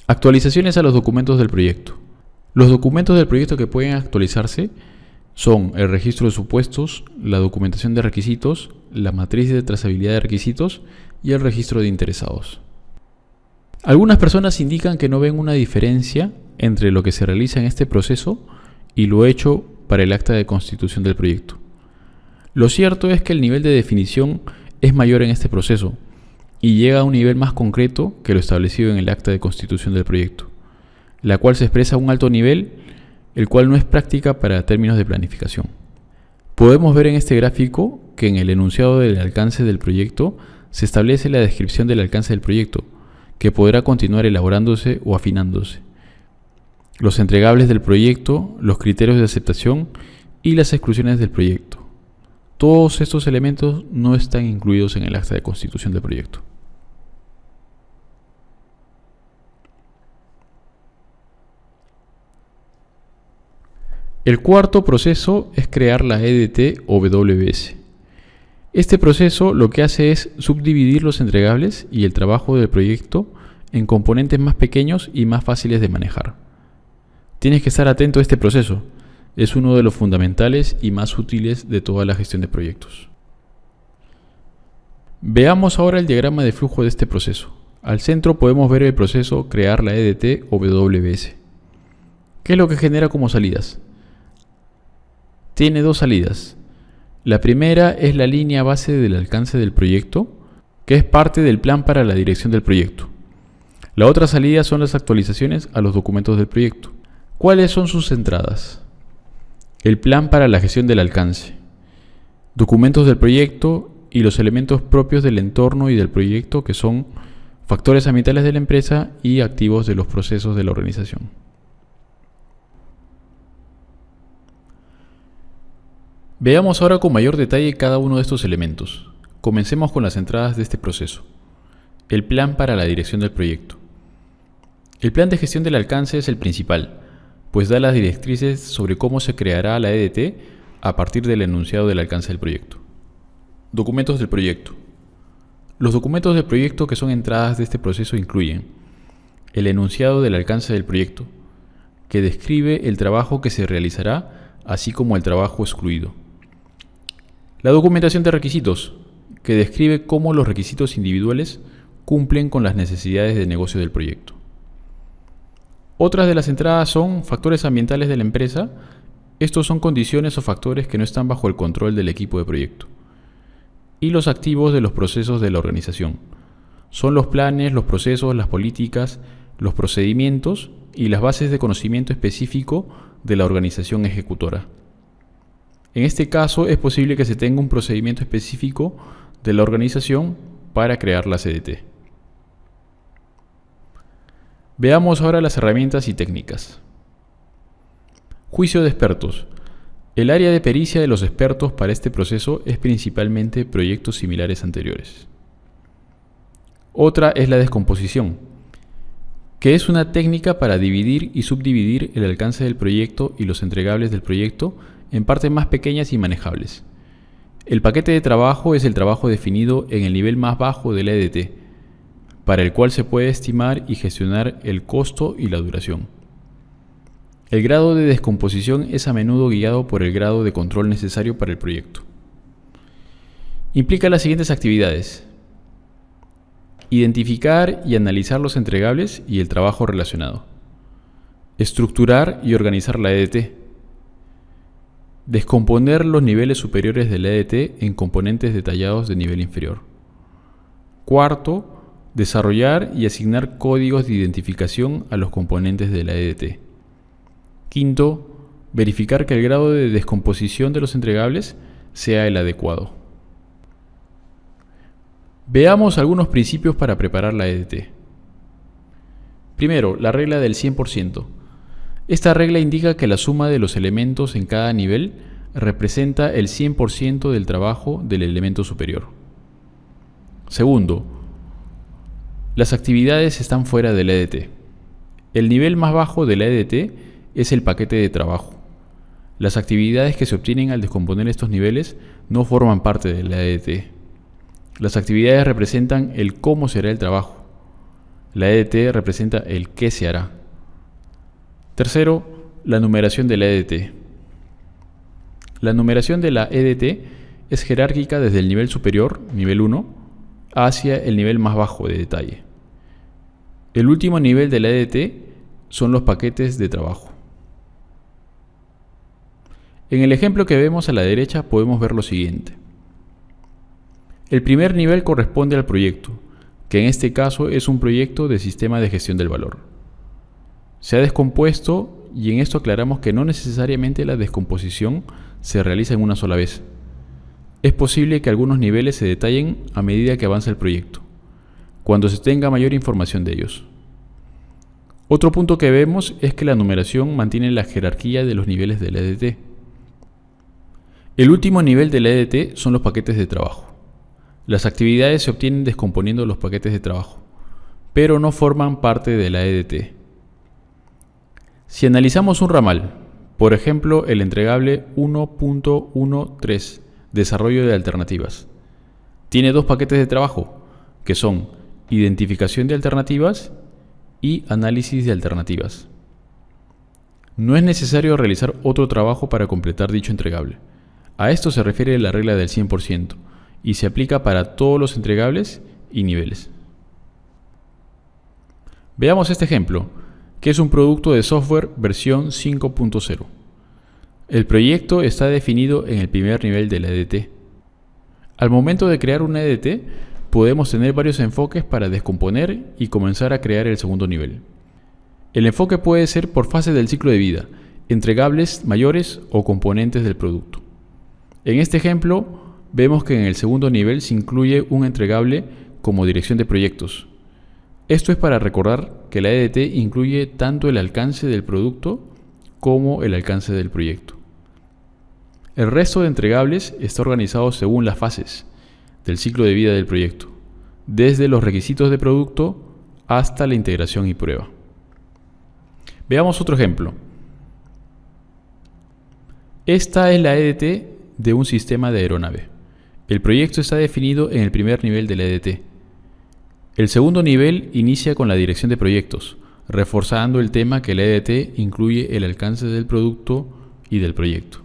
Actualizaciones a los documentos del proyecto. Los documentos del proyecto que pueden actualizarse son el registro de supuestos, la documentación de requisitos, la matriz de trazabilidad de requisitos y el registro de interesados. Algunas personas indican que no ven una diferencia entre lo que se realiza en este proceso y lo hecho para el acta de constitución del proyecto. Lo cierto es que el nivel de definición es mayor en este proceso y llega a un nivel más concreto que lo establecido en el acta de constitución del proyecto, la cual se expresa a un alto nivel, el cual no es práctica para términos de planificación. Podemos ver en este gráfico que en el enunciado del alcance del proyecto se establece la descripción del alcance del proyecto, que podrá continuar elaborándose o afinándose, los entregables del proyecto, los criterios de aceptación y las exclusiones del proyecto. Todos estos elementos no están incluidos en el acta de constitución del proyecto. El cuarto proceso es crear la EDT o WBS. Este proceso lo que hace es subdividir los entregables y el trabajo del proyecto en componentes más pequeños y más fáciles de manejar. Tienes que estar atento a este proceso. Es uno de los fundamentales y más útiles de toda la gestión de proyectos. Veamos ahora el diagrama de flujo de este proceso. Al centro podemos ver el proceso crear la EDT o WBS. ¿Qué es lo que genera como salidas? Tiene dos salidas. La primera es la línea base del alcance del proyecto, que es parte del plan para la dirección del proyecto. La otra salida son las actualizaciones a los documentos del proyecto. ¿Cuáles son sus entradas? El plan para la gestión del alcance, documentos del proyecto y los elementos propios del entorno y del proyecto, que son factores ambientales de la empresa y activos de los procesos de la organización. Veamos ahora con mayor detalle cada uno de estos elementos. Comencemos con las entradas de este proceso. El plan para la dirección del proyecto. El plan de gestión del alcance es el principal, pues da las directrices sobre cómo se creará la EDT a partir del enunciado del alcance del proyecto. Documentos del proyecto. Los documentos del proyecto que son entradas de este proceso incluyen el enunciado del alcance del proyecto, que describe el trabajo que se realizará, así como el trabajo excluido. La documentación de requisitos, que describe cómo los requisitos individuales cumplen con las necesidades de negocio del proyecto. Otras de las entradas son factores ambientales de la empresa. Estos son condiciones o factores que no están bajo el control del equipo de proyecto. Y los activos de los procesos de la organización. Son los planes, los procesos, las políticas, los procedimientos y las bases de conocimiento específico de la organización ejecutora. En este caso es posible que se tenga un procedimiento específico de la organización para crear la EDT. Veamos ahora las herramientas y técnicas. Juicio de expertos. El área de pericia de los expertos para este proceso es principalmente proyectos similares anteriores. Otra es la descomposición, que es una técnica para dividir y subdividir el alcance del proyecto y los entregables del proyecto en partes más pequeñas y manejables. El paquete de trabajo es el trabajo definido en el nivel más bajo de la EDT, para el cual se puede estimar y gestionar el costo y la duración. El grado de descomposición es a menudo guiado por el grado de control necesario para el proyecto. Implica las siguientes actividades: identificar y analizar los entregables y el trabajo relacionado, estructurar y organizar la EDT, descomponer los niveles superiores de la EDT en componentes detallados de nivel inferior. Cuarto, desarrollar y asignar códigos de identificación a los componentes de la EDT. Quinto, verificar que el grado de descomposición de los entregables sea el adecuado. Veamos algunos principios para preparar la EDT. Primero, la regla del 100%. Esta regla indica que la suma de los elementos en cada nivel representa el 100% del trabajo del elemento superior. Segundo, las actividades están fuera de la EDT. El nivel más bajo de la EDT es el paquete de trabajo. Las actividades que se obtienen al descomponer estos niveles no forman parte de la EDT. Las actividades representan el cómo será el trabajo. La EDT representa el qué se hará. Tercero, la numeración de la EDT. La numeración de la EDT es jerárquica desde el nivel superior, nivel 1, hacia el nivel más bajo de detalle. El último nivel de la EDT son los paquetes de trabajo. En el ejemplo que vemos a la derecha podemos ver lo siguiente. El primer nivel corresponde al proyecto, que en este caso es un proyecto de sistema de gestión del valor. Se ha descompuesto y en esto aclaramos que no necesariamente la descomposición se realiza en una sola vez. Es posible que algunos niveles se detallen a medida que avanza el proyecto, cuando se tenga mayor información de ellos. Otro punto que vemos es que la numeración mantiene la jerarquía de los niveles de la EDT. El último nivel de la EDT son los paquetes de trabajo. Las actividades se obtienen descomponiendo los paquetes de trabajo, pero no forman parte de la EDT. Si analizamos un ramal, por ejemplo el entregable 1.13, desarrollo de alternativas, tiene dos paquetes de trabajo, que son identificación de alternativas y análisis de alternativas. No es necesario realizar otro trabajo para completar dicho entregable. A esto se refiere la regla del 100% y se aplica para todos los entregables y niveles. Veamos este ejemplo, que es un producto de software versión 5.0. El proyecto está definido en el primer nivel de la EDT. Al momento de crear una EDT, podemos tener varios enfoques para descomponer y comenzar a crear el segundo nivel. El enfoque puede ser por fase del ciclo de vida, entregables mayores o componentes del producto. En este ejemplo, vemos que en el segundo nivel se incluye un entregable como dirección de proyectos. Esto es para recordar que la EDT incluye tanto el alcance del producto como el alcance del proyecto. El resto de entregables está organizado según las fases del ciclo de vida del proyecto, desde los requisitos de producto hasta la integración y prueba. Veamos otro ejemplo. Esta es la EDT de un sistema de aeronave. El proyecto está definido en el primer nivel de la EDT. El segundo nivel inicia con la dirección de proyectos, reforzando el tema que la EDT incluye el alcance del producto y del proyecto.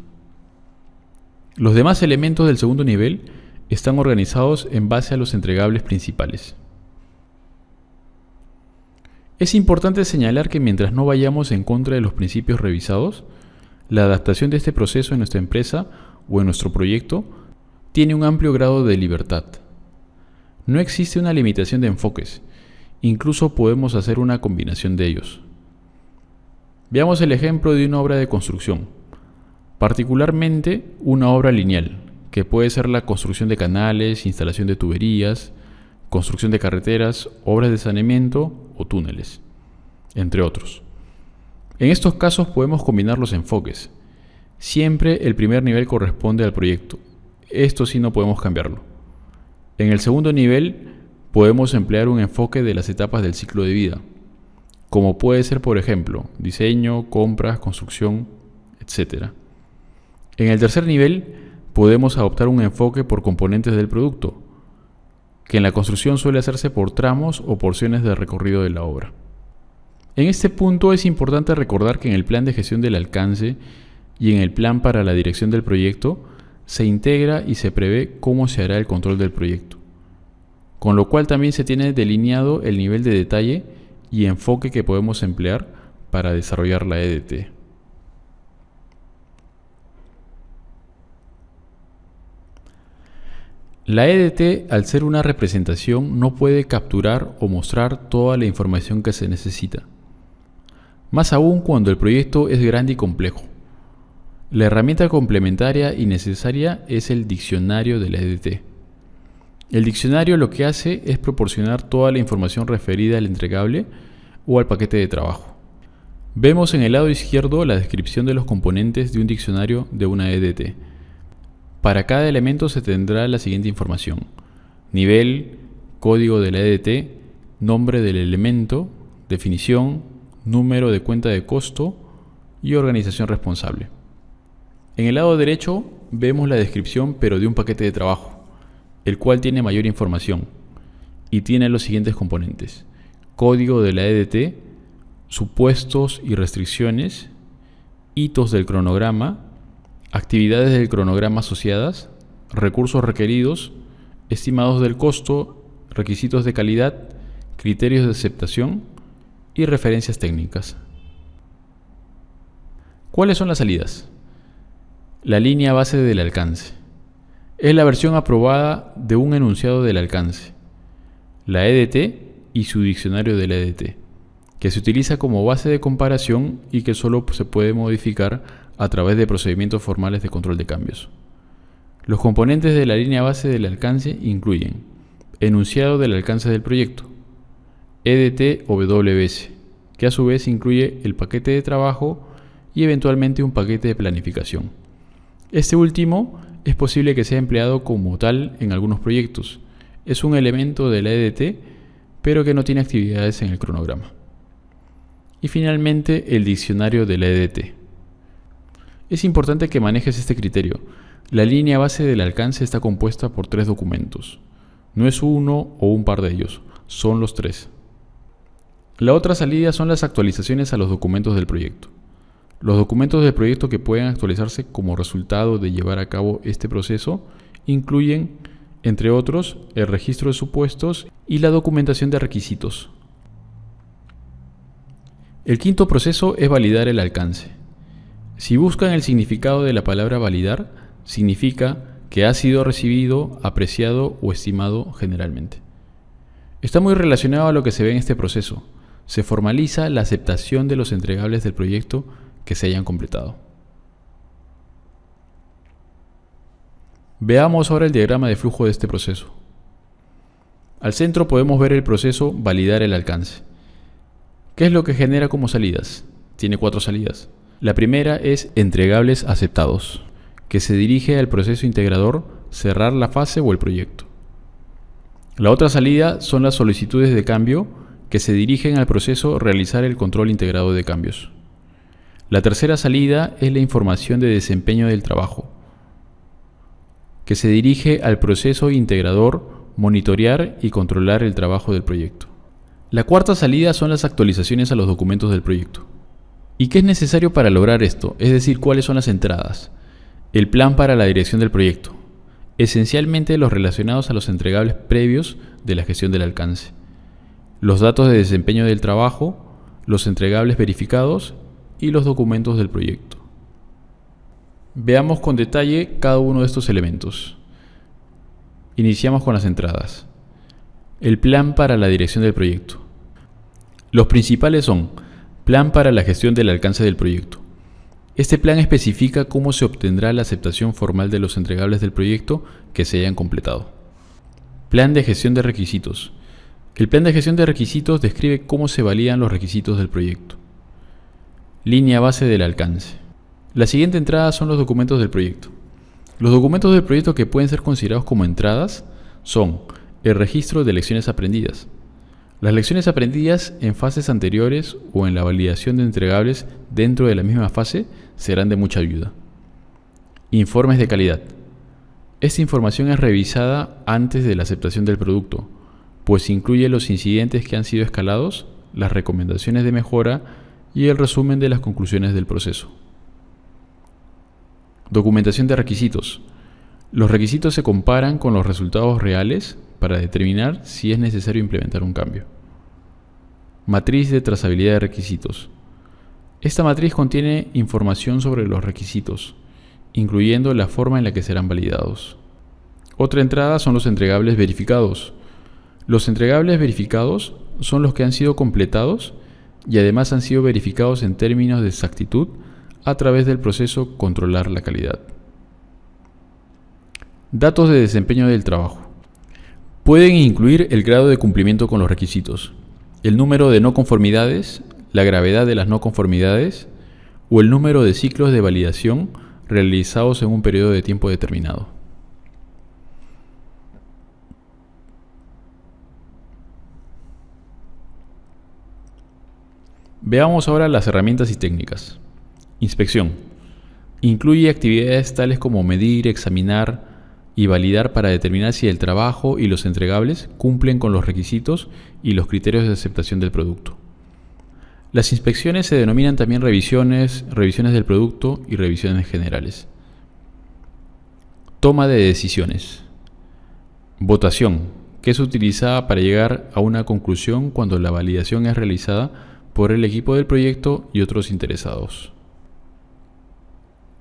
Los demás elementos del segundo nivel están organizados en base a los entregables principales. Es importante señalar que mientras no vayamos en contra de los principios revisados, la adaptación de este proceso en nuestra empresa o en nuestro proyecto tiene un amplio grado de libertad. No existe una limitación de enfoques, incluso podemos hacer una combinación de ellos. Veamos el ejemplo de una obra de construcción, particularmente una obra lineal, que puede ser la construcción de canales, instalación de tuberías, construcción de carreteras, obras de saneamiento o túneles, entre otros. En estos casos podemos combinar los enfoques. Siempre el primer nivel corresponde al proyecto. Esto sí no podemos cambiarlo. En el segundo nivel podemos emplear un enfoque de las etapas del ciclo de vida, como puede ser, por ejemplo, diseño, compras, construcción, etc. En el tercer nivel podemos adoptar un enfoque por componentes del producto, que en la construcción suele hacerse por tramos o porciones del recorrido de la obra. En este punto es importante recordar que en el plan de gestión del alcance y en el plan para la dirección del proyecto se integra y se prevé cómo se hará el control del proyecto, con lo cual también se tiene delineado el nivel de detalle y enfoque que podemos emplear para desarrollar la EDT. La EDT, al ser una representación, no puede capturar o mostrar toda la información que se necesita, más aún cuando el proyecto es grande y complejo. La herramienta complementaria y necesaria es el diccionario de la EDT. El diccionario lo que hace es proporcionar toda la información referida al entregable o al paquete de trabajo. Vemos en el lado izquierdo la descripción de los componentes de un diccionario de una EDT. Para cada elemento se tendrá la siguiente información: nivel, código de la EDT, nombre del elemento, definición, número de cuenta de costo y organización responsable. En el lado derecho vemos la descripción pero de un paquete de trabajo, el cual tiene mayor información y tiene los siguientes componentes: código de la EDT, supuestos y restricciones, hitos del cronograma, actividades del cronograma asociadas, recursos requeridos, estimados del costo, requisitos de calidad, criterios de aceptación y referencias técnicas. ¿Cuáles son las salidas? La línea base del alcance. Es la versión aprobada de un enunciado del alcance. La EDT y su diccionario de la EDT, que se utiliza como base de comparación y que solo se puede modificar a través de procedimientos formales de control de cambios. Los componentes de la línea base del alcance incluyen enunciado del alcance del proyecto, EDT o WS, que a su vez incluye el paquete de trabajo y eventualmente un paquete de planificación. Este último es posible que sea empleado como tal en algunos proyectos. Es un elemento de la EDT, pero que no tiene actividades en el cronograma. Y finalmente, el diccionario de la EDT. Es importante que manejes este criterio. La línea base del alcance está compuesta por 3 documentos. No es uno o un par de ellos, son los 3. La otra salida son las actualizaciones a los documentos del proyecto. Los documentos del proyecto que pueden actualizarse como resultado de llevar a cabo este proceso incluyen, entre otros, el registro de supuestos y la documentación de requisitos. El quinto proceso es validar el alcance. Si buscan el significado de la palabra validar, significa que ha sido recibido, apreciado o estimado generalmente. Está muy relacionado a lo que se ve en este proceso. Se formaliza la aceptación de los entregables del proyecto que se hayan completado. Veamos ahora el diagrama de flujo de este proceso. Al centro podemos ver el proceso validar el alcance. ¿Qué es lo que genera como salidas? Tiene 4 salidas. La primera es entregables aceptados, que se dirige al proceso integrador cerrar la fase o el proyecto. La otra salida son las solicitudes de cambio que se dirigen al proceso realizar el control integrado de cambios. La tercera salida es la información de desempeño del trabajo, que se dirige al proceso integrador monitorear y controlar el trabajo del proyecto. La cuarta salida son las actualizaciones a los documentos del proyecto. ¿Y qué es necesario para lograr esto? Es decir, ¿cuáles son las entradas? El plan para la dirección del proyecto. Esencialmente los relacionados a los entregables previos de la gestión del alcance. Los datos de desempeño del trabajo, los entregables verificados y los documentos del proyecto. Veamos con detalle cada uno de estos elementos. Iniciamos con las entradas. El plan para la dirección del proyecto. Los principales son: plan para la gestión del alcance del proyecto. Este plan especifica cómo se obtendrá la aceptación formal de los entregables del proyecto que se hayan completado. Plan de gestión de requisitos. El plan de gestión de requisitos describe cómo se validan los requisitos del proyecto. Línea base del alcance. La siguiente entrada son los documentos del proyecto. Los documentos del proyecto que pueden ser considerados como entradas son el registro de lecciones aprendidas. Las lecciones aprendidas en fases anteriores o en la validación de entregables dentro de la misma fase serán de mucha ayuda. Informes de calidad. Esta información es revisada antes de la aceptación del producto, pues incluye los incidentes que han sido escalados, las recomendaciones de mejora y el resumen de las conclusiones del proceso. Documentación de requisitos. Los requisitos se comparan con los resultados reales para determinar si es necesario implementar un cambio. Matriz de trazabilidad de requisitos. Esta matriz contiene información sobre los requisitos, incluyendo la forma en la que serán validados. Otra entrada son los entregables verificados. Los entregables verificados son los que han sido completados y además han sido verificados en términos de exactitud a través del proceso controlar la calidad. Datos de desempeño del trabajo. Pueden incluir el grado de cumplimiento con los requisitos, el número de no conformidades, la gravedad de las no conformidades o el número de ciclos de validación realizados en un periodo de tiempo determinado. Veamos ahora las herramientas y técnicas. Inspección. Incluye actividades tales como medir, examinar y validar para determinar si el trabajo y los entregables cumplen con los requisitos y los criterios de aceptación del producto. Las inspecciones se denominan también revisiones del producto y revisiones generales. Toma de decisiones. Votación, que es utilizada para llegar a una conclusión cuando la validación es realizada por el equipo del proyecto y otros interesados.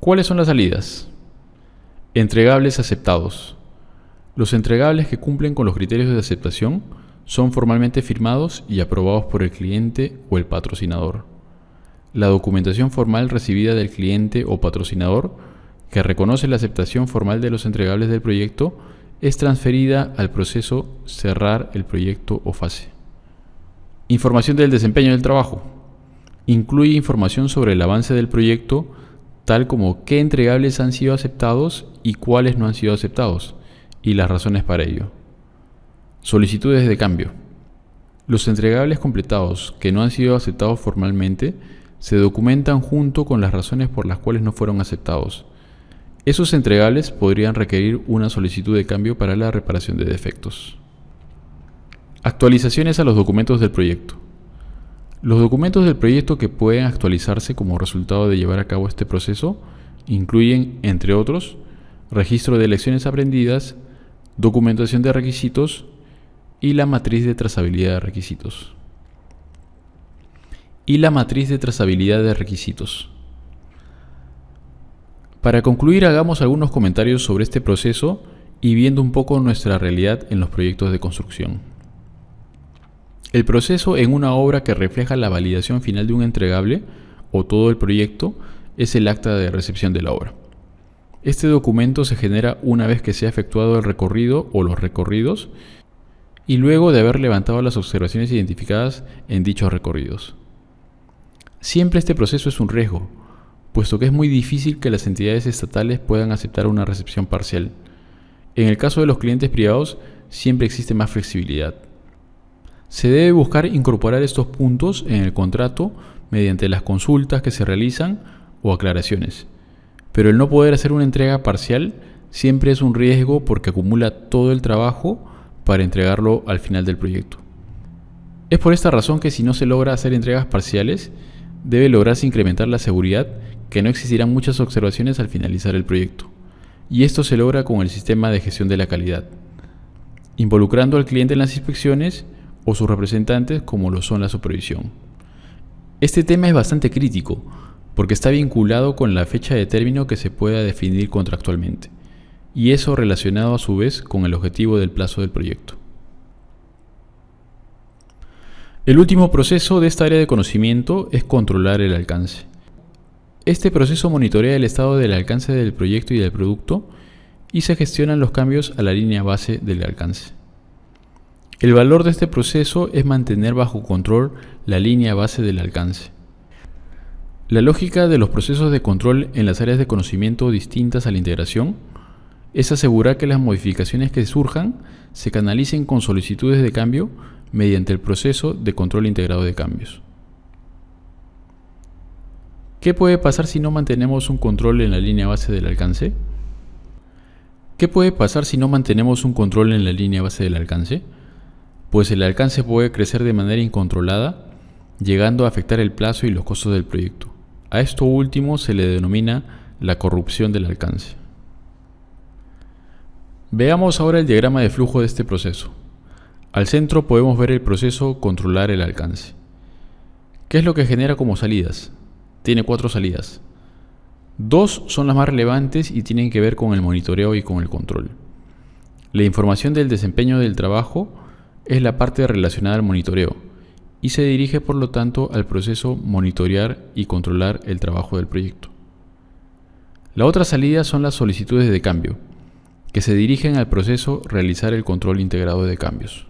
¿Cuáles son las salidas? Entregables aceptados. Los entregables que cumplen con los criterios de aceptación son formalmente firmados y aprobados por el cliente o el patrocinador. La documentación formal recibida del cliente o patrocinador, que reconoce la aceptación formal de los entregables del proyecto, es transferida al proceso cerrar el proyecto o fase. Información del desempeño del trabajo. Incluye información sobre el avance del proyecto, tal como qué entregables han sido aceptados y cuáles no han sido aceptados, y las razones para ello. Solicitudes de cambio. Los entregables completados que no han sido aceptados formalmente se documentan junto con las razones por las cuales no fueron aceptados. Esos entregables podrían requerir una solicitud de cambio para la reparación de defectos. Actualizaciones a los documentos del proyecto. Los documentos del proyecto que pueden actualizarse como resultado de llevar a cabo este proceso incluyen, entre otros, registro de lecciones aprendidas, documentación de requisitos y la matriz de trazabilidad de requisitos. Para concluir, hagamos algunos comentarios sobre este proceso y viendo un poco nuestra realidad en los proyectos de construcción. El proceso en una obra que refleja la validación final de un entregable o todo el proyecto es el acta de recepción de la obra. Este documento se genera una vez que se ha efectuado el recorrido o los recorridos y luego de haber levantado las observaciones identificadas en dichos recorridos. Siempre este proceso es un riesgo, puesto que es muy difícil que las entidades estatales puedan aceptar una recepción parcial. En el caso de los clientes privados, siempre existe más flexibilidad. Se debe buscar incorporar estos puntos en el contrato mediante las consultas que se realizan o aclaraciones. Pero el no poder hacer una entrega parcial siempre es un riesgo porque acumula todo el trabajo para entregarlo al final del proyecto. Es por esta razón que si no se logra hacer entregas parciales, debe lograrse incrementar la seguridad que no existirán muchas observaciones al finalizar el proyecto. Y esto se logra con el sistema de gestión de la calidad, involucrando al cliente en las inspecciones o sus representantes como lo son la supervisión. Este tema es bastante crítico porque está vinculado con la fecha de término que se pueda definir contractualmente, y eso relacionado a su vez con el objetivo del plazo del proyecto. El último proceso de esta área de conocimiento es controlar el alcance. Este proceso monitorea el estado del alcance del proyecto y del producto y se gestionan los cambios a la línea base del alcance. El valor de este proceso es mantener bajo control la línea base del alcance. La lógica de los procesos de control en las áreas de conocimiento distintas a la integración es asegurar que las modificaciones que surjan se canalicen con solicitudes de cambio mediante el proceso de control integrado de cambios. ¿Qué puede pasar si no mantenemos un control en la línea base del alcance? ¿Qué puede pasar si no mantenemos un control en la línea base del alcance? Pues el alcance puede crecer de manera incontrolada, llegando a afectar el plazo y los costos del proyecto. A esto último se le denomina la corrupción del alcance. Veamos ahora el diagrama de flujo de este proceso. Al centro podemos ver el proceso controlar el alcance. ¿Qué es lo que genera como salidas? Tiene 4 salidas. 2 son las más relevantes y tienen que ver con el monitoreo y con el control. La información del desempeño del trabajo es la parte relacionada al monitoreo y se dirige por lo tanto al proceso monitorear y controlar el trabajo del proyecto. La otra salida son las solicitudes de cambio, que se dirigen al proceso realizar el control integrado de cambios.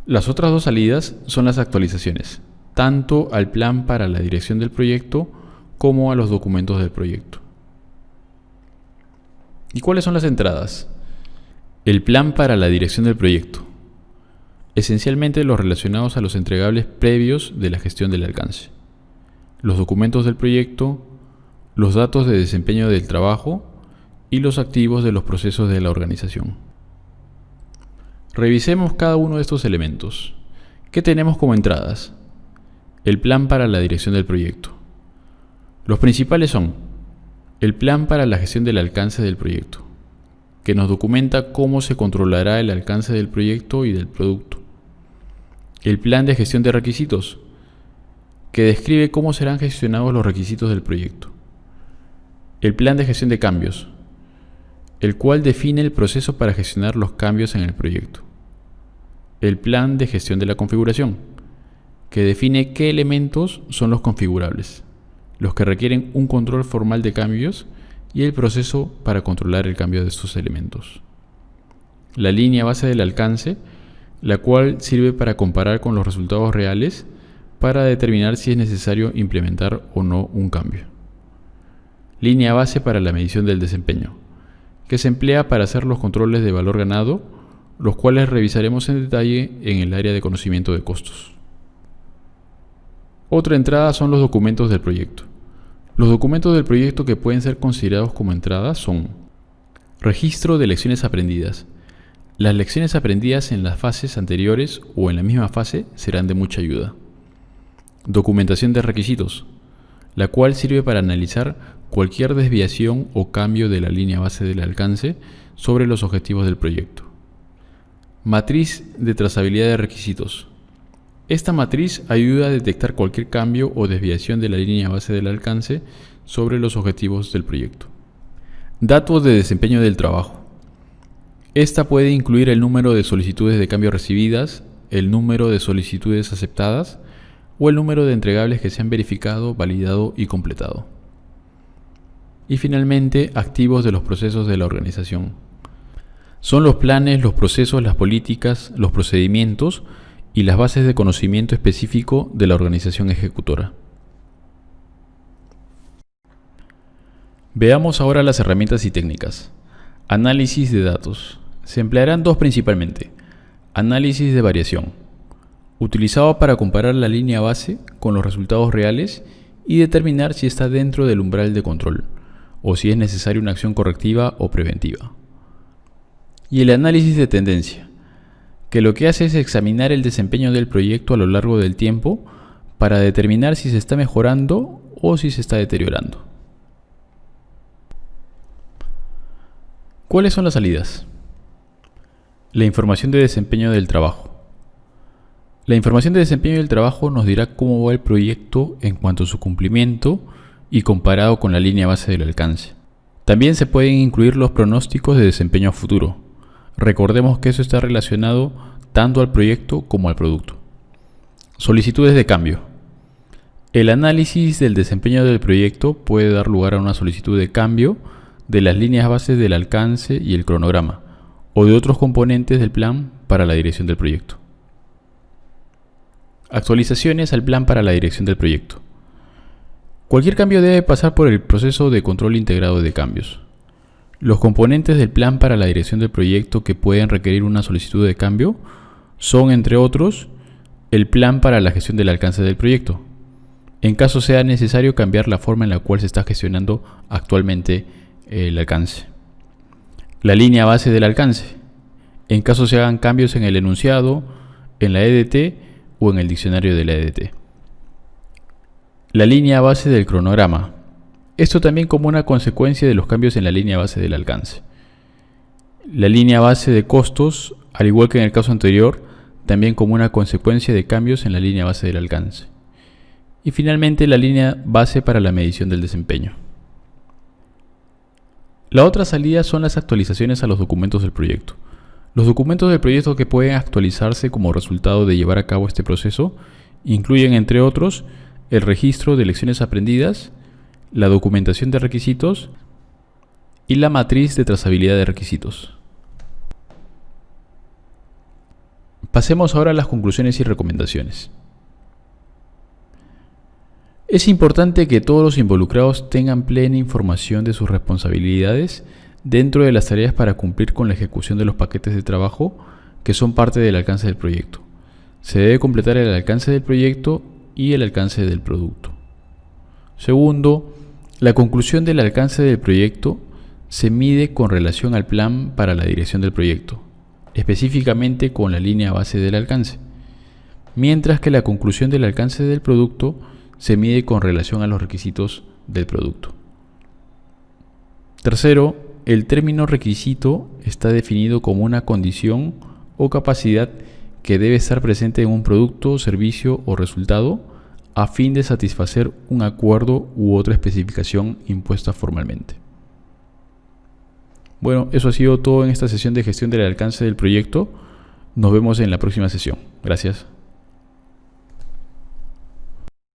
Las otras 2 salidas son las actualizaciones, tanto al plan para la dirección del proyecto como a los documentos del proyecto. ¿Y cuáles son las entradas? El plan para la dirección del proyecto. Esencialmente los relacionados a los entregables previos de la gestión del alcance. Los documentos del proyecto, los datos de desempeño del trabajo y los activos de los procesos de la organización. Revisemos cada uno de estos elementos. ¿Qué tenemos como entradas? El plan para la dirección del proyecto. Los principales son el plan para la gestión del alcance del proyecto, que nos documenta cómo se controlará el alcance del proyecto y del producto. El plan de gestión de requisitos, que describe cómo serán gestionados los requisitos del proyecto. El plan de gestión de cambios, el cual define el proceso para gestionar los cambios en el proyecto. El plan de gestión de la configuración, que define qué elementos son los configurables, los que requieren un control formal de cambios y el proceso para controlar el cambio de estos elementos. La línea base del alcance, la cual sirve para comparar con los resultados reales para determinar si es necesario implementar o no un cambio. Línea base para la medición del desempeño, que se emplea para hacer los controles de valor ganado, los cuales revisaremos en detalle en el área de conocimiento de costos. Otra entrada son los documentos del proyecto. Los documentos del proyecto que pueden ser considerados como entradas son: registro de lecciones aprendidas. Las lecciones aprendidas en las fases anteriores o en la misma fase serán de mucha ayuda. Documentación de requisitos, la cual sirve para analizar cualquier desviación o cambio de la línea base del alcance sobre los objetivos del proyecto. Matriz de trazabilidad de requisitos. Esta matriz ayuda a detectar cualquier cambio o desviación de la línea base del alcance sobre los objetivos del proyecto. Datos de desempeño del trabajo. Esta puede incluir el número de solicitudes de cambio recibidas, el número de solicitudes aceptadas o el número de entregables que se han verificado, validado y completado. Y finalmente, activos de los procesos de la organización. Son los planes, los procesos, las políticas, los procedimientos y las bases de conocimiento específico de la organización ejecutora. Veamos ahora las herramientas y técnicas. Análisis de datos. Se emplearán dos principalmente. Análisis de variación, utilizado para comparar la línea base con los resultados reales y determinar si está dentro del umbral de control, o si es necesaria una acción correctiva o preventiva. Y el análisis de tendencia, que lo que hace es examinar el desempeño del proyecto a lo largo del tiempo para determinar si se está mejorando o si se está deteriorando. ¿Cuáles son las salidas? La información de desempeño del trabajo. La información de desempeño del trabajo nos dirá cómo va el proyecto en cuanto a su cumplimiento y comparado con la línea base del alcance. También se pueden incluir los pronósticos de desempeño a futuro. Recordemos que eso está relacionado tanto al proyecto como al producto. Solicitudes de cambio. El análisis del desempeño del proyecto puede dar lugar a una solicitud de cambio de las líneas bases del alcance y el cronograma, o de otros componentes del plan para la dirección del proyecto. Actualizaciones al plan para la dirección del proyecto. Cualquier cambio debe pasar por el proceso de control integrado de cambios. Los componentes del plan para la dirección del proyecto que pueden requerir una solicitud de cambio son, entre otros, el plan para la gestión del alcance del proyecto, en caso sea necesario cambiar la forma en la cual se está gestionando actualmente el alcance. La línea base del alcance, en caso se hagan cambios en el enunciado, en la EDT o en el diccionario de la EDT. La línea base del cronograma. Esto también como una consecuencia de los cambios en la línea base del alcance. La línea base de costos, al igual que en el caso anterior, también como una consecuencia de cambios en la línea base del alcance. Y finalmente la línea base para la medición del desempeño. La otra salida son las actualizaciones a los documentos del proyecto. Los documentos del proyecto que pueden actualizarse como resultado de llevar a cabo este proceso incluyen, entre otros, el registro de lecciones aprendidas, la documentación de requisitos y la matriz de trazabilidad de requisitos. Pasemos ahora a las conclusiones y recomendaciones. Es importante que todos los involucrados tengan plena información de sus responsabilidades dentro de las tareas para cumplir con la ejecución de los paquetes de trabajo que son parte del alcance del proyecto. Se debe completar el alcance del proyecto y el alcance del producto. Segundo, la conclusión del alcance del proyecto se mide con relación al plan para la dirección del proyecto, específicamente con la línea base del alcance, mientras que la conclusión del alcance del producto se mide con relación a los requisitos del producto. Tercero, el término requisito está definido como una condición o capacidad que debe estar presente en un producto, servicio o resultado a fin de satisfacer un acuerdo u otra especificación impuesta formalmente. Bueno, eso ha sido todo en esta sesión de gestión del alcance del proyecto. Nos vemos en la próxima sesión. Gracias.